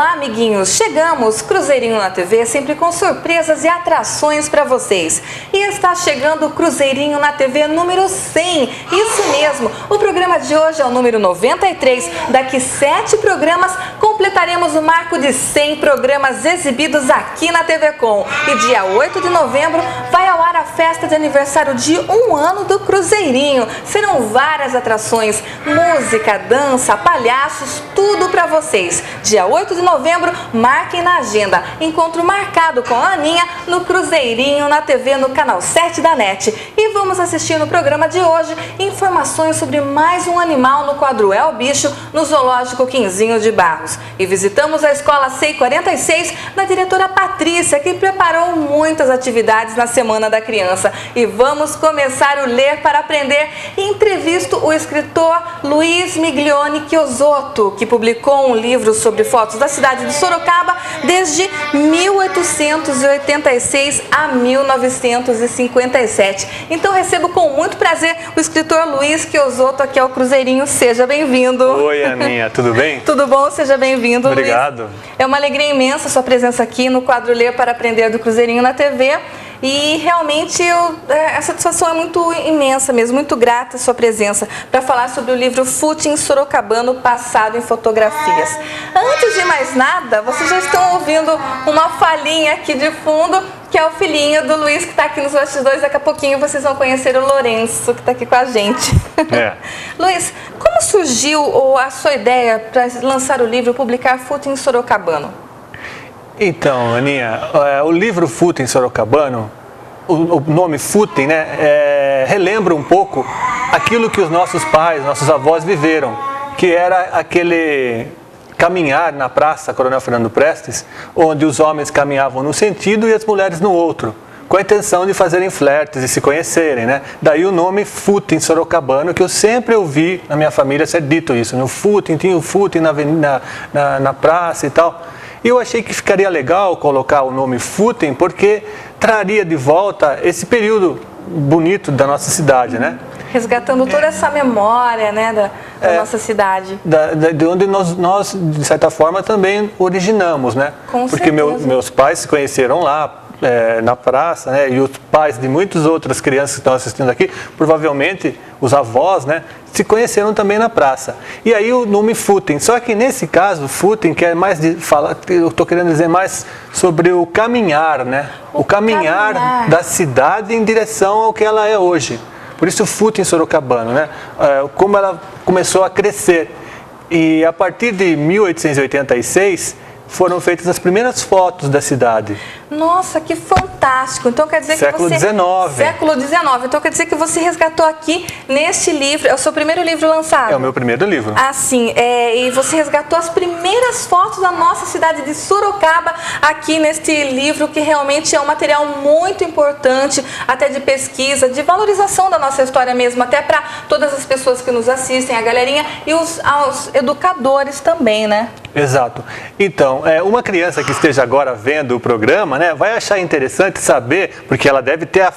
Olá, amiguinhos! Chegamos! Cruzeirinho na TV, sempre com surpresas e atrações para vocês. E está chegando o Cruzeirinho na TV número 100. Isso mesmo! O programa de hoje é o número 93. Daqui 7 programas completaremos o marco de 100 programas exibidos aqui na TV Com. E dia 8 de novembro vai ao ar a festa de aniversário de 1 ano do Cruzeirinho. Serão várias atrações, música, dança, palhaços, tudo para vocês. Dia 8 de novembro, marquem na agenda. Encontro marcado com a Aninha no Cruzeirinho na TV no canal 7 da NET. E vamos assistir no programa de hoje informações sobre mais um animal no quadro É o Bicho no Zoológico Quinzinho de Barros. E visitamos a escola CEI 46 da diretora Patrícia, que preparou muitas atividades na Semana da Criança. E vamos começar o Ler para Aprender. Entrevisto o escritor Luiz Miglione Chiosotto, que publicou um livro sobre fotos da cidade de Sorocaba desde 1886 a 1957. Então recebo com muito prazer o escritor Luiz Chiosotto aqui ao Cruzeirinho. Seja bem-vindo. Oi, Aninha, tudo bem? Tudo bom? Seja bem-vindo, Luiz. Obrigado. É uma alegria imensa a sua presença aqui no quadro Ler para Aprender do Cruzeirinho na TV. E realmente a satisfação é muito imensa mesmo, muito grata a sua presença para falar sobre o livro Footing Sorocabano, passado em fotografias. Antes de mais nada, vocês já estão ouvindo uma falinha aqui de fundo, que é o filhinho do Luiz, que está aqui nos bastidores. Daqui a pouquinho vocês vão conhecer o Lourenço, que está aqui com a gente. Luiz, como surgiu a sua ideia para lançar o livro, publicar Footing Sorocabano? Então, Aninha, o livro Footing Sorocabano, o nome Footing, né, relembra um pouco aquilo que os nossos pais, nossos avós viveram, que era aquele caminhar na Praça Coronel Fernando Prestes, onde os homens caminhavam num sentido e as mulheres no outro, com a intenção de fazerem flertes e se conhecerem, né? Daí o nome Footing Sorocabano, que eu sempre ouvi na minha família ser dito isso, no Footing, tinha o Footing na praça e tal. E eu achei que ficaria legal colocar o nome Footing, porque traria de volta esse período bonito da nossa cidade, né? Resgatando toda essa memória, né, da nossa cidade. De onde nós, de certa forma, também originamos, né? Com porque meus pais se conheceram lá, na praça, né? E os pais de muitas outras crianças que estão assistindo aqui, provavelmente os avós, né, se conheceram também na praça. E aí o nome Footing. Só que nesse caso, Footing, que é mais de falar, eu estou querendo dizer mais sobre o caminhar, né? O caminhar da cidade em direção ao que ela é hoje. Por isso o Footing Sorocabano, né? Como ela começou a crescer. E a partir de 1886 foram feitas as primeiras fotos da cidade. Nossa, que fantástico! Então quer dizer Século XIX. Século XIX. Então quer dizer que você resgatou aqui neste livro, é o seu primeiro livro lançado? É o meu primeiro livro. Ah, sim. E você resgatou as primeiras fotos da nossa cidade de Sorocaba aqui neste livro, que realmente é um material muito importante, até de pesquisa, de valorização da nossa história mesmo, até para todas as pessoas que nos assistem, a galerinha e os educadores também, né? Exato. Então, uma criança que esteja agora vendo o programa, né, vai achar interessante saber, porque ela deve ter a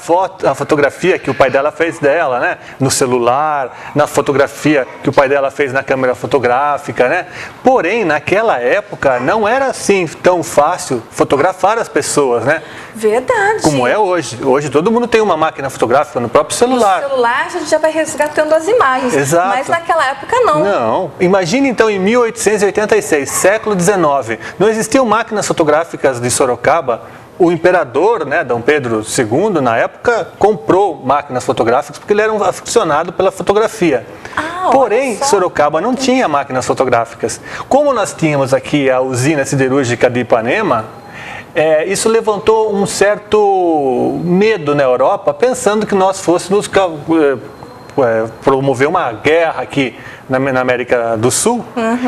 fotografia que o pai dela fez dela, né, no celular, na fotografia que o pai dela fez na câmera fotográfica, né? Porém, naquela época, não era assim tão fácil fotografar as pessoas, né? Verdade. Como é hoje. Hoje todo mundo tem uma máquina fotográfica no próprio celular. No celular a gente já vai resgatando as imagens. Exato. Mas naquela época não. Não. Imagine então em 1886, século XIX, não existiam máquinas fotográficas de Sorocaba. O imperador, né, Dom Pedro II, na época, comprou máquinas fotográficas porque ele era um aficionado pela fotografia. Porém, Sorocaba não tinha máquinas fotográficas. Como nós tínhamos aqui a usina siderúrgica de Ipanema, isso levantou um certo medo na Europa, pensando que nós fôssemos promover uma guerra aqui na América do Sul.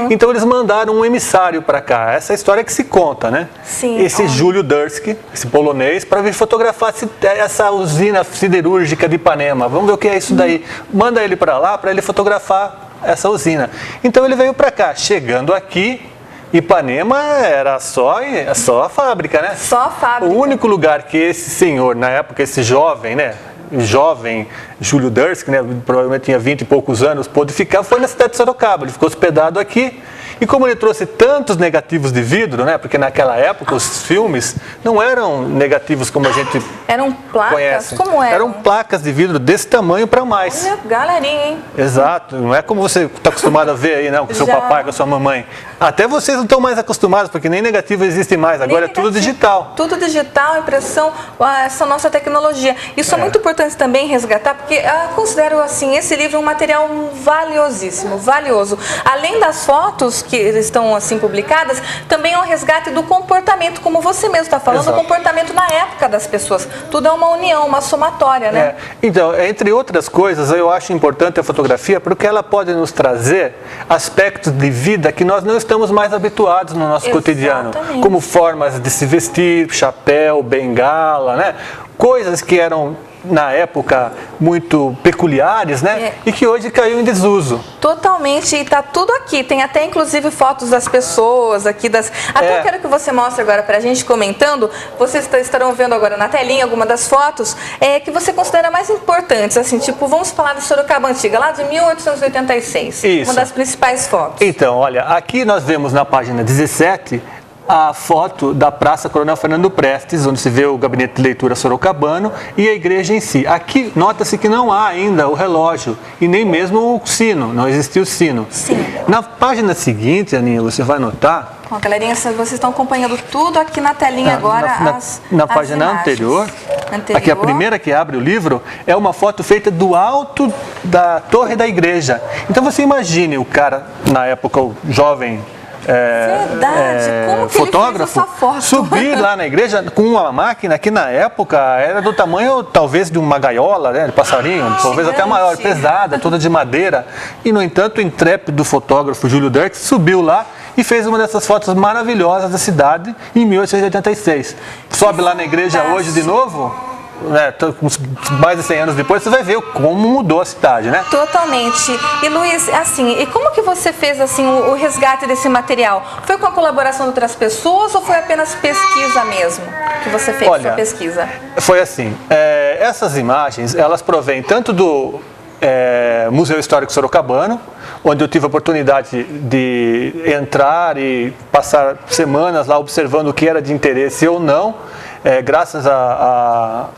Então eles mandaram um emissário para cá. Essa história que se conta, né? Sim. Esse Júlio Durski, esse polonês, para vir fotografar essa usina siderúrgica de Ipanema. Vamos ver o que é isso daí. Manda ele para lá para ele fotografar essa usina. Então ele veio para cá. Chegando aqui, Ipanema era só a fábrica, né? Só a fábrica. O único lugar que esse senhor, na época, esse jovem, né? Jovem Júlio Durski, né, provavelmente tinha 20 e poucos anos, pôde ficar, foi na cidade de Sorocaba. Ele ficou hospedado aqui E como ele trouxe tantos negativos de vidro, né? Porque naquela época os filmes não eram negativos como a gente Eram placas? conhece. Como eram? Eram placas de vidro desse tamanho para mais. Olha, galerinha, hein? Exato, não é como você está acostumado a ver aí, né? Com o seu Já. papai, com a sua mamãe. Até vocês não estão mais acostumados, porque nem negativo existe mais. Agora é tudo digital. Tudo digital, impressão, essa nossa tecnologia. Isso é muito importante também resgatar, porque eu considero assim, esse livro um material valiosíssimo, valioso. Além das fotos que estão assim publicadas, também é um resgate do comportamento, como você mesmo está falando, Exato. o comportamento na época das pessoas. Tudo é uma união, uma somatória, né? Então, entre outras coisas, eu acho importante a fotografia porque ela pode nos trazer aspectos de vida que nós não estamos mais habituados no nosso cotidiano, como formas de se vestir, chapéu, bengala, né? Coisas que eram na época muito peculiares, né? E que hoje caiu em desuso. Totalmente, e tá tudo aqui. Tem até inclusive fotos das pessoas aqui das. Até eu quero que você mostre agora pra gente comentando. Vocês estarão vendo agora na telinha alguma das fotos que você considera mais importantes, assim, tipo, vamos falar de Sorocaba Antiga, lá de 1886. Isso. Uma das principais fotos. Então, olha, aqui nós vemos na página 17 a foto da Praça Coronel Fernando Prestes, onde se vê o gabinete de leitura sorocabano e a igreja em si. Aqui nota-se que não há ainda o relógio e nem mesmo o sino, não existia o sino. Sim. Na página seguinte, Aninha, você vai notar... Ó, galerinha, vocês estão acompanhando tudo aqui na telinha agora. Na página anterior, aqui a primeira que abre o livro, é uma foto feita do alto da torre da igreja. Então você imagine o cara, na época, o jovem... Como que fotógrafo, ele fez essa foto? subir lá na igreja com uma máquina que na época era do tamanho talvez de uma gaiola, né, de passarinho, talvez até maior, pesada, toda de madeira. E no entanto o intrépido fotógrafo Júlio Dirks subiu lá e fez uma dessas fotos maravilhosas da cidade em 1886. Sobe lá na igreja hoje de novo, né, mais de 100 anos depois, você vai ver como mudou a cidade, né? Totalmente. E Luiz, assim, e como que você fez assim o resgate desse material? Foi com a colaboração de outras pessoas ou foi apenas pesquisa mesmo que você fez? Olha, sua pesquisa? Foi assim, essas imagens, elas provêm tanto do Museu Histórico Sorocabano, onde eu tive a oportunidade de entrar e passar semanas lá observando o que era de interesse ou não, graças a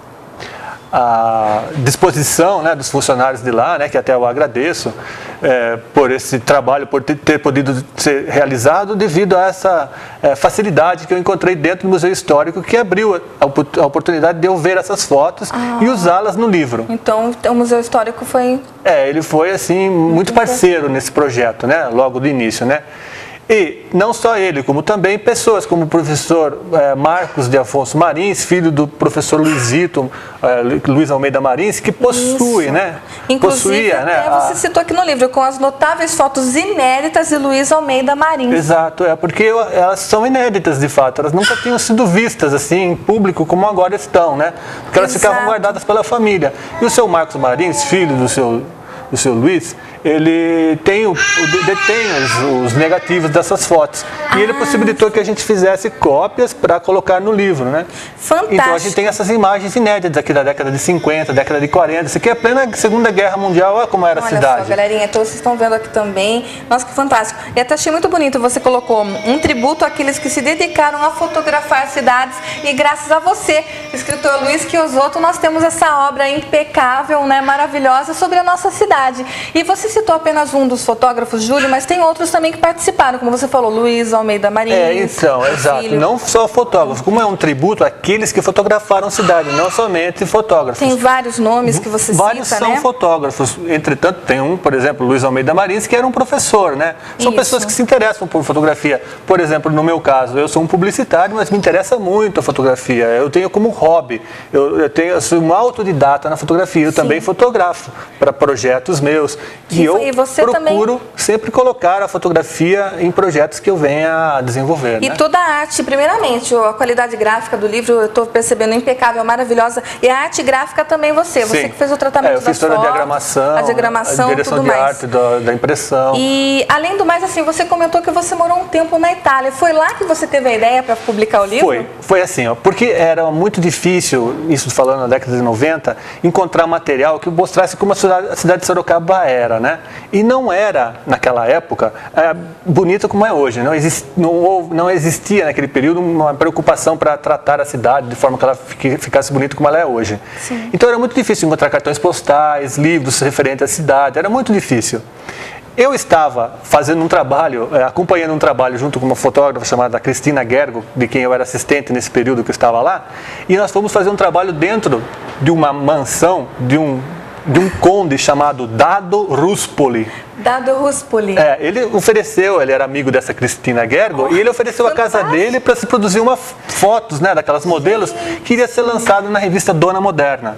disposição, né, dos funcionários de lá, né, que até eu agradeço por esse trabalho, por ter podido ser realizado devido a essa facilidade que eu encontrei dentro do Museu Histórico, que abriu a oportunidade de eu ver essas fotos e usá-las no livro. Então o Museu Histórico foi... ele foi assim muito parceiro nesse projeto, né, logo do início, né? E não só ele, como também pessoas como o professor Marcos de Afonso Marins, filho do professor Luiz Almeida Marins, que possui, né? Inclusive, você citou aqui no livro, com as notáveis fotos inéditas de Luiz Almeida Marins. Exato, porque elas são inéditas de fato, elas nunca tinham sido vistas assim em público como agora estão, né? Porque elas ficavam guardadas pela família. E o seu Marcos Marins, filho do seu Luiz, ele detém os negativos dessas fotos. E ele possibilitou que a gente fizesse cópias para colocar no livro, né? Fantástico. Então a gente tem essas imagens inéditas aqui da década de 50, década de 40. Isso aqui é a plena Segunda Guerra Mundial, olha como era a cidade. Olha só, galerinha, então vocês estão vendo aqui também. Nossa, que fantástico. E até achei muito bonito, você colocou um tributo àqueles que se dedicaram a fotografar cidades e graças a você, escritor Luiz Chiosotto, nós temos essa obra impecável, né, maravilhosa sobre a nossa cidade. E você citou apenas um dos fotógrafos, Júlio, mas tem outros também que participaram, como você falou, Luiz Almeida Marins. Então, exato. Filho. Não só fotógrafos, como é um tributo àqueles que fotografaram a cidade, não somente fotógrafos. Tem vários nomes que você cita, vários são fotógrafos. Entretanto, tem um, por exemplo, Luiz Almeida Marins, que era um professor, né? São pessoas que se interessam por fotografia. Por exemplo, no meu caso, eu sou um publicitário, mas me interessa muito a fotografia. Eu tenho como hobby. Eu sou um autodidata na fotografia. Eu também fotografo para projetos meus. E eu procuro sempre colocar a fotografia em projetos que eu venha a desenvolver. E toda a arte, primeiramente, a qualidade gráfica do livro, eu estou percebendo impecável, maravilhosa. E a arte gráfica também você que fez o tratamento das fotos. Eu fiz toda a diagramação, a direção de arte da impressão. E, além do mais, assim, você comentou que você morou um tempo na Itália. Foi lá que você teve a ideia para publicar o livro? Foi assim, porque era muito difícil, isso falando na década de 90, encontrar material que mostrasse como a cidade de Sorocaba era, né? né? E não era, naquela época, bonita como é hoje. Não existia naquele período uma preocupação para tratar a cidade de forma que ela ficasse bonita como ela é hoje. Sim. Então era muito difícil encontrar cartões postais, livros referentes à cidade, era muito difícil. Eu estava fazendo um trabalho, acompanhando um trabalho junto com uma fotógrafa chamada Cristina Gergo, de quem eu era assistente nesse período que eu estava lá, e nós fomos fazer um trabalho dentro de uma mansão de um conde chamado Dado Ruspoli. Dado Ruspoli. Ele ofereceu, ele era amigo dessa Cristina Gergo, e ele ofereceu a casa dele para se produzir fotos, né, daquelas modelos que iria ser lançado na revista Dona Moderna.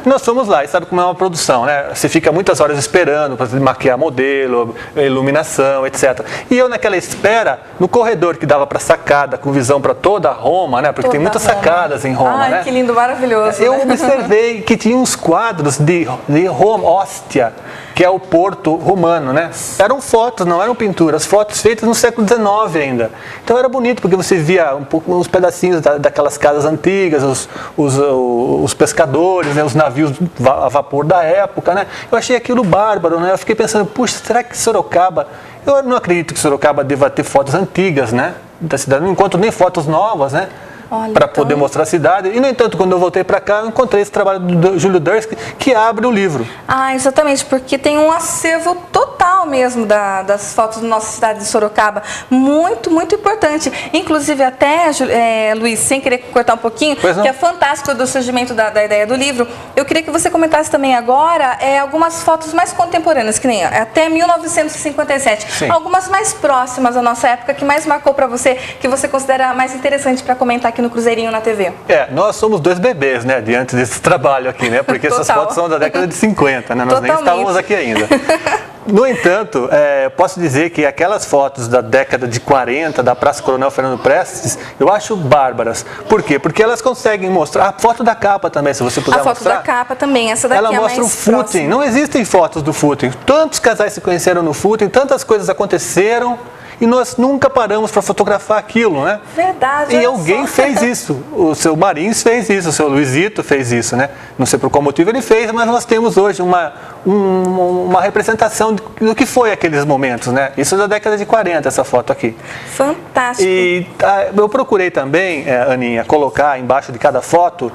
E nós fomos lá, e sabe como é uma produção, né? Você fica muitas horas esperando para maquiar modelo, iluminação, etc. E eu naquela espera, no corredor que dava para sacada, com visão para toda Roma, né? Porque tem muitas sacadas em Roma, Ai, né? que lindo, maravilhoso. Eu né? observei que tinha uns quadros de Roma, Ostia, que é o porto romano, né? Eram fotos, não eram pinturas, fotos feitas no século XIX ainda. Então era bonito, porque você via uns pedacinhos daquelas casas antigas, os pescadores, né? Os navios a vapor da época, né? Eu achei aquilo bárbaro, né? Eu fiquei pensando, puxa, será que Sorocaba... Eu não acredito que Sorocaba deva ter fotos antigas, né? Da cidade, não encontro nem fotos novas, né? Para poder mostrar a cidade. E, no entanto, quando eu voltei para cá, eu encontrei esse trabalho do Júlio Durski, que abre o livro. Ah, exatamente, porque tem um acervo total mesmo das fotos da nossa cidade de Sorocaba. Muito, muito importante. Inclusive, até, Luiz, sem querer cortar um pouquinho, que é fantástico do surgimento da ideia do livro, eu queria que você comentasse também agora algumas fotos mais contemporâneas, que nem até 1957. Sim. Algumas mais próximas à nossa época, que mais marcou para você, que você considera mais interessante para comentar aqui no Cruzeirinho na TV. Nós somos dois bebês, né, diante desse trabalho aqui, né, porque essas fotos são da década de 50, né, nós nem estávamos aqui ainda. No entanto, posso dizer que aquelas fotos da década de 40, da Praça Coronel Fernando Prestes, eu acho bárbaras. Por quê? Porque elas conseguem mostrar, a foto da capa também, se você puder mostrar. A foto da capa também, essa daqui ela mostra o footing, não existem fotos do footing. Tantos casais se conheceram no footing, tantas coisas aconteceram, e nós nunca paramos para fotografar aquilo, né? Verdade. E alguém fez isso. O seu Marins fez isso, o seu Luizito fez isso, né? Não sei por qual motivo ele fez, mas nós temos hoje uma representação do que foi aqueles momentos, né? Isso é da década de 40, essa foto aqui. Fantástico. E eu procurei também, Aninha, colocar embaixo de cada foto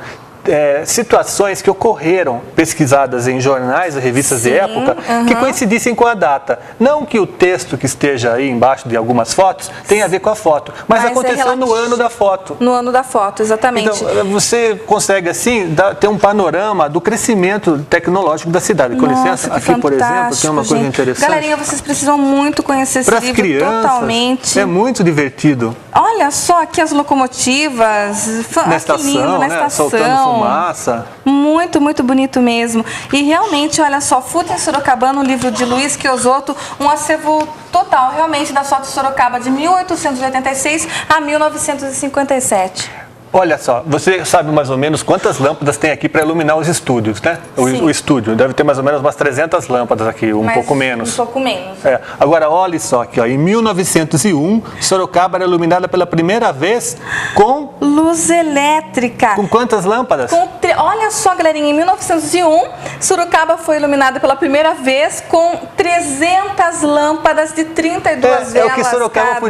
situações que ocorreram, pesquisadas em jornais e revistas de época, que coincidissem com a data. Não que o texto que esteja aí embaixo de algumas fotos tenha a ver com a foto, mas aconteceu no ano da foto. No ano da foto, exatamente. Então, você consegue, assim, ter um panorama do crescimento tecnológico da cidade. Com licença, aqui, por exemplo, tem uma coisa interessante. Galerinha, vocês precisam muito conhecer esse livro crianças, totalmente. É muito divertido. Olha só aqui as locomotivas. Na estação, lindo, na estação. Soltando fumaça. Muito, muito bonito mesmo. E realmente, olha só, Footing Sorocabano, um livro de Luiz Chiosotto, um acervo total, realmente, da foto de Sorocaba de 1886 a 1957. Olha só, você sabe mais ou menos quantas lâmpadas tem aqui para iluminar os estúdios, né? O estúdio deve ter mais ou menos umas 300 lâmpadas aqui, pouco menos. Um pouco menos. Agora, olha só aqui, ó, em 1901, Sorocaba era iluminada pela primeira vez com... luz elétrica. Com quantas lâmpadas? Olha só, galerinha, em 1901, Sorocaba foi iluminada pela primeira vez com 300 lâmpadas de 32 velas o que Sorocaba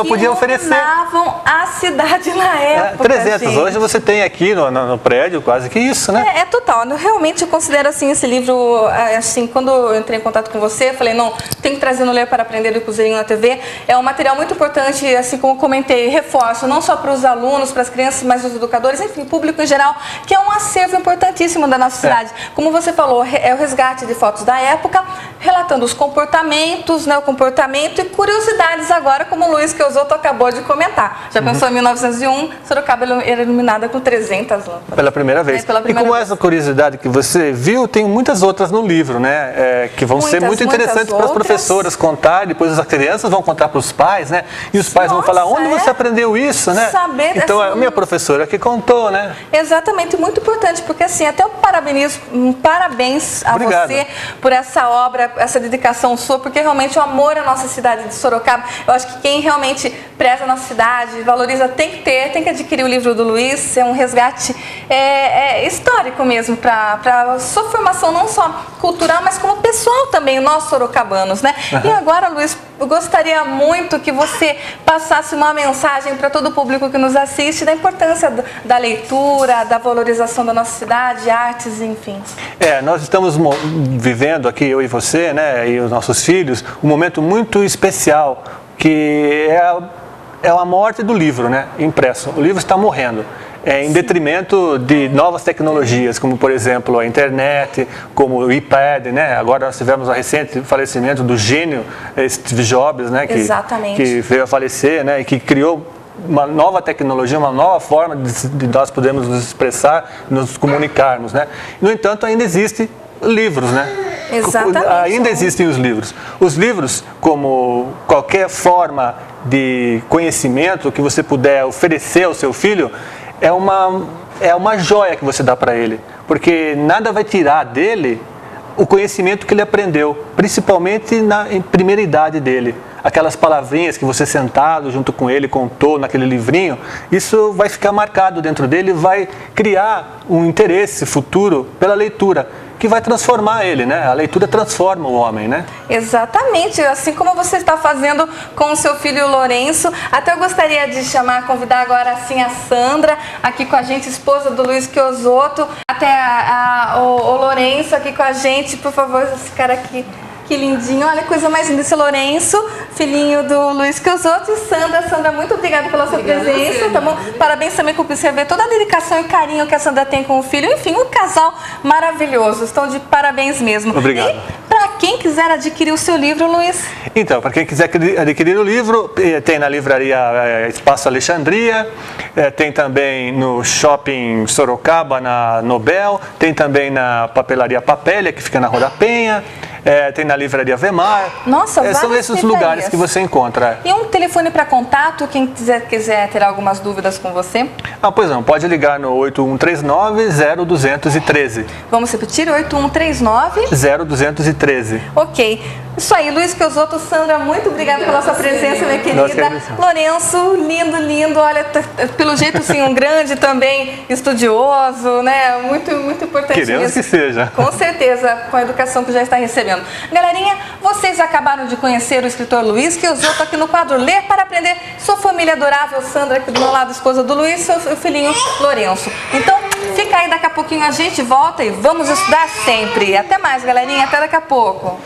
podia oferecer. Que iluminavam a cidade na época, 300. gente. Hoje você tem aqui no prédio quase que isso, né? É total. Eu realmente considero assim esse livro, assim, quando eu entrei em contato com você, eu falei, não, tem que trazer no Ler para Aprender do Cruzeirinho na TV. É um material muito importante, assim como eu comentei, reforço, não só para os alunos, para as crianças, mas os educadores, enfim, público em geral, que é um acervo importantíssimo da nossa cidade. Como você falou, é o resgate de fotos da época, relatando os comportamentos, né, o comportamento e curiosidades agora, como o Luiz Chiosotto acabou de comentar. Já pensou em 1901, Sorocaba era iluminada com 300 lâmpadas. Pela primeira vez. E como essa curiosidade que você viu, tem muitas outras no livro, né? Que vão ser muito interessantes para as professoras contar, depois as crianças vão contar para os pais, né? E os pais vão falar, onde você aprendeu isso, né? saber... Então, assim, a minha professora que contou, né? Exatamente, muito importante, porque assim, até eu parabéns a Obrigado. você por essa obra, essa dedicação sua, porque realmente o amor à nossa cidade de Sorocaba, eu acho que quem realmente preza a nossa cidade, valoriza, tem que adquirir o livro do Luiz, é um resgate histórico mesmo, para a sua formação, não só cultural, mas como pessoal também, nós sorocabanos, né? E agora, Luiz, eu gostaria muito que você passasse uma mensagem para todo o público que nos assiste da importância da leitura, da valorização da nossa cidade, artes, enfim. Nós estamos vivendo aqui, eu e você, né, e os nossos filhos, um momento muito especial, que é a morte do livro, né, impresso. O livro está morrendo. Em detrimento de novas tecnologias, como por exemplo a internet, como o iPad, né? Agora nós tivemos o recente falecimento do gênio Steve Jobs, né? Que veio a falecer, né? E que criou uma nova tecnologia, uma nova forma de nós podermos nos expressar, nos comunicarmos, né? No entanto, ainda existem livros, né? Exatamente. Ainda existem os livros. Os livros, como qualquer forma de conhecimento que você puder oferecer ao seu filho, é uma joia que você dá para ele, porque nada vai tirar dele o conhecimento que ele aprendeu, principalmente em primeira idade dele. Aquelas palavrinhas que você sentado junto com ele contou naquele livrinho, isso vai ficar marcado dentro dele e vai criar um interesse futuro pela leitura, que vai transformar ele, né? A leitura transforma o homem, né? Exatamente, assim como você está fazendo com o seu filho Lourenço. Até eu gostaria de convidar agora assim a Sandra, aqui com a gente, esposa do Luiz Chiosotto, até o Lourenço aqui com a gente, por favor, esse cara aqui. Que lindinho, olha, coisa mais linda, esse Lourenço, filhinho do Luiz Chiosotto. E Sandra, muito obrigada pela sua presença, tá bom? Parabéns também por você ver toda a dedicação e carinho que a Sandra tem com o filho. Enfim, um casal maravilhoso, estão de parabéns mesmo. Obrigado. E para quem quiser adquirir o seu livro, Luiz? Então, para quem quiser adquirir o livro, tem na livraria Espaço Alexandria, tem também no Shopping Sorocaba, na Nobel, tem também na Papelaria Papélia, que fica na Rua da Penha. Tem na livraria Vemar. Nossa, são esses lugares que você encontra. E um telefone para contato, quem quiser ter algumas dúvidas com você? Pois não, pode ligar no 8139-0213. Vamos repetir, 8139-0213. Ok. Isso aí, Luiz Chiosotto, Sandra, muito obrigada pela sua presença, minha querida. Lourenço, lindo, olha, pelo jeito sim, um grande também estudioso, né? Muito importante. Queremos mesmo. Que seja. Com certeza, com a educação que já está recebendo. Galerinha, vocês acabaram de conhecer o escritor Luiz Chiosotto aqui no quadro Ler para Aprender. Sua família adorável, Sandra, aqui do meu lado, esposa do Luiz, seu filhinho Lourenço. Então, fica aí, daqui a pouquinho a gente volta e vamos estudar sempre. Até mais, galerinha, até daqui a pouco.